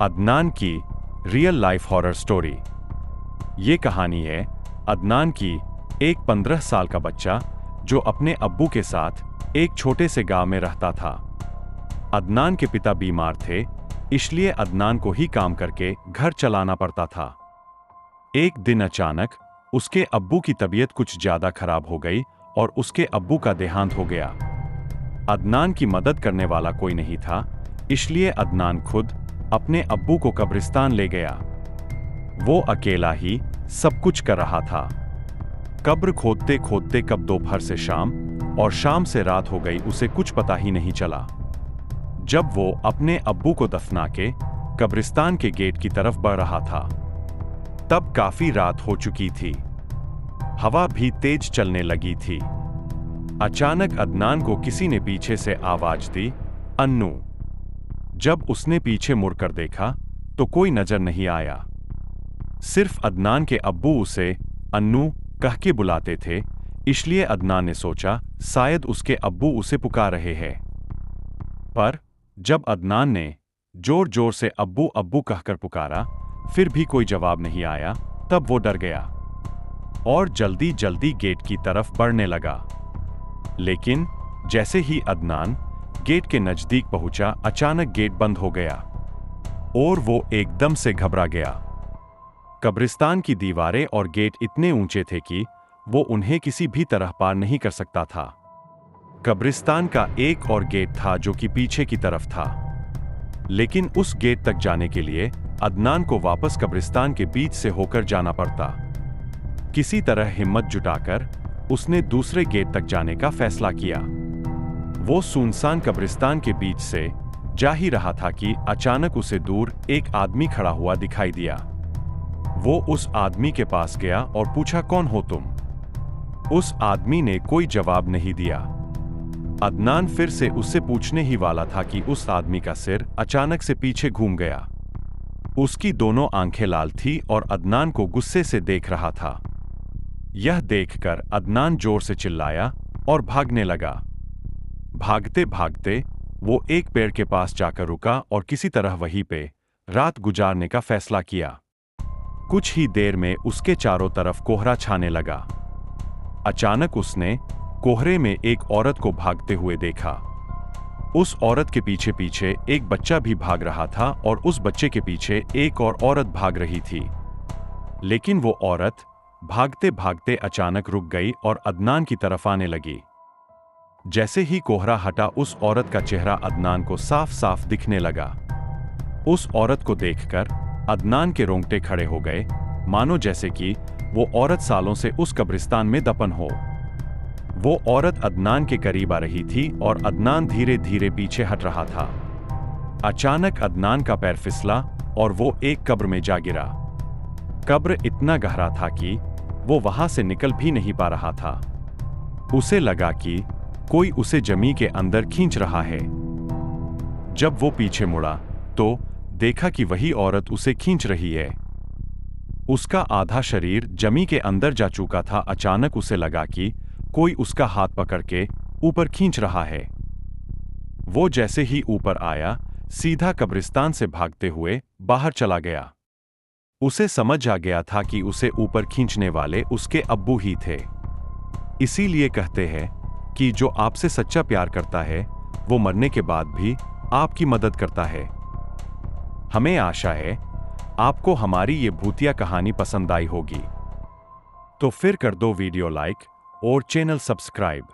अदनान की real life horror story. ये कहानी है अदनान की, एक 15 साल का बच्चा जो अपने अब्बू के साथ एक छोटे से गांव में रहता था। अदनान के पिता बीमार थे, इसलिए अदनान को ही काम करके घर चलाना पड़ता था। एक दिन अचानक उसके अब्बू की तबीयत कुछ ज्यादा खराब हो गई और उसके अब्बू का देहांत हो गया। अदनान की मदद करने वाला कोई नहीं था, इसलिए अदनान खुद अपने अब्बू को कब्रिस्तान ले गया। वो अकेला ही सब कुछ कर रहा था। कब्र खोदते खोदते कब दोपहर से शाम और शाम से रात हो गई, उसे कुछ पता ही नहीं चला। जब वो अपने अब्बू को दफना के कब्रिस्तान के गेट की तरफ बढ़ रहा था, तब काफी रात हो चुकी थी। हवा भी तेज चलने लगी थी। अचानक अदनान को किसी ने पीछे से आवाज दी, अन्नू। जब उसने पीछे मुड़कर देखा तो कोई नजर नहीं आया। सिर्फ अदनान के अब्बू उसे अन्नू कह के बुलाते थे, इसलिए अदनान ने सोचा शायद उसके अब्बू उसे पुकार रहे हैं। पर जब अदनान ने जोर जोर से अब्बू अब्बू कहकर पुकारा, फिर भी कोई जवाब नहीं आया, तब वो डर गया और जल्दी जल्दी गेट की तरफ बढ़ने लगा। लेकिन जैसे ही अदनान गेट के नजदीक पहुंचा, अचानक गेट बंद हो गया और वो एकदम से घबरा गया। कब्रिस्तान की दीवारें और गेट इतने ऊंचे थे कि वो उन्हें किसी भी तरह पार नहीं कर सकता था। कब्रिस्तान का एक और गेट था जो कि पीछे की तरफ था, लेकिन उस गेट तक जाने के लिए अदनान को वापस कब्रिस्तान के बीच से होकर जाना पड़ता। किसी तरह हिम्मत जुटाकर उसने दूसरे गेट तक जाने का फैसला किया। वो सुनसान कब्रिस्तान के बीच से जा ही रहा था कि अचानक उसे दूर एक आदमी खड़ा हुआ दिखाई दिया। वो उस आदमी के पास गया और पूछा, कौन हो तुम? उस आदमी ने कोई जवाब नहीं दिया। अदनान फिर से उससे पूछने ही वाला था कि उस आदमी का सिर अचानक से पीछे घूम गया। उसकी दोनों आंखें लाल थी और अदनान को गुस्से से देख रहा था। यह देखकर अदनान जोर से चिल्लाया और भागने लगा। भागते भागते वो एक पेड़ के पास जाकर रुका और किसी तरह वहीं पे रात गुजारने का फैसला किया। कुछ ही देर में उसके चारों तरफ कोहरा छाने लगा। अचानक उसने कोहरे में एक औरत को भागते हुए देखा। उस औरत के पीछे पीछे एक बच्चा भी भाग रहा था और उस बच्चे के पीछे एक और औरत भाग रही थी। लेकिन वो औरत भागते भागते अचानक रुक गई और अदनान की तरफ आने लगी। जैसे ही कोहरा हटा, उस औरत का चेहरा अदनान को साफ साफ दिखने लगा। उस औरत को देखकर अदनान के रोंगटे खड़े हो गए, मानो जैसे कि वो औरत सालों से उस कब्रिस्तान में दफन हो। वो औरत अदनान के करीब आ रही थी और अदनान धीरे धीरे पीछे हट रहा था। अचानक अदनान का पैर फिसला और वो एक कब्र में जा गिरा। कब्र इतना गहरा था कि वो वहां से निकल भी नहीं पा रहा था। उसे लगा कि कोई उसे जमी के अंदर खींच रहा है। जब वो पीछे मुड़ा तो देखा कि वही औरत उसे खींच रही है। उसका आधा शरीर जमी के अंदर जा चुका था। अचानक उसे लगा कि कोई उसका हाथ पकड़ के ऊपर खींच रहा है। वो जैसे ही ऊपर आया, सीधा कब्रिस्तान से भागते हुए बाहर चला गया। उसे समझ आ गया था कि उसे ऊपर खींचने वाले उसके अब्बू ही थे। इसीलिए कहते हैं कि जो आपसे सच्चा प्यार करता है, वो मरने के बाद भी आपकी मदद करता है। हमें आशा है आपको हमारी ये भूतिया कहानी पसंद आई होगी। तो फिर कर दो वीडियो लाइक और चैनल सब्सक्राइब।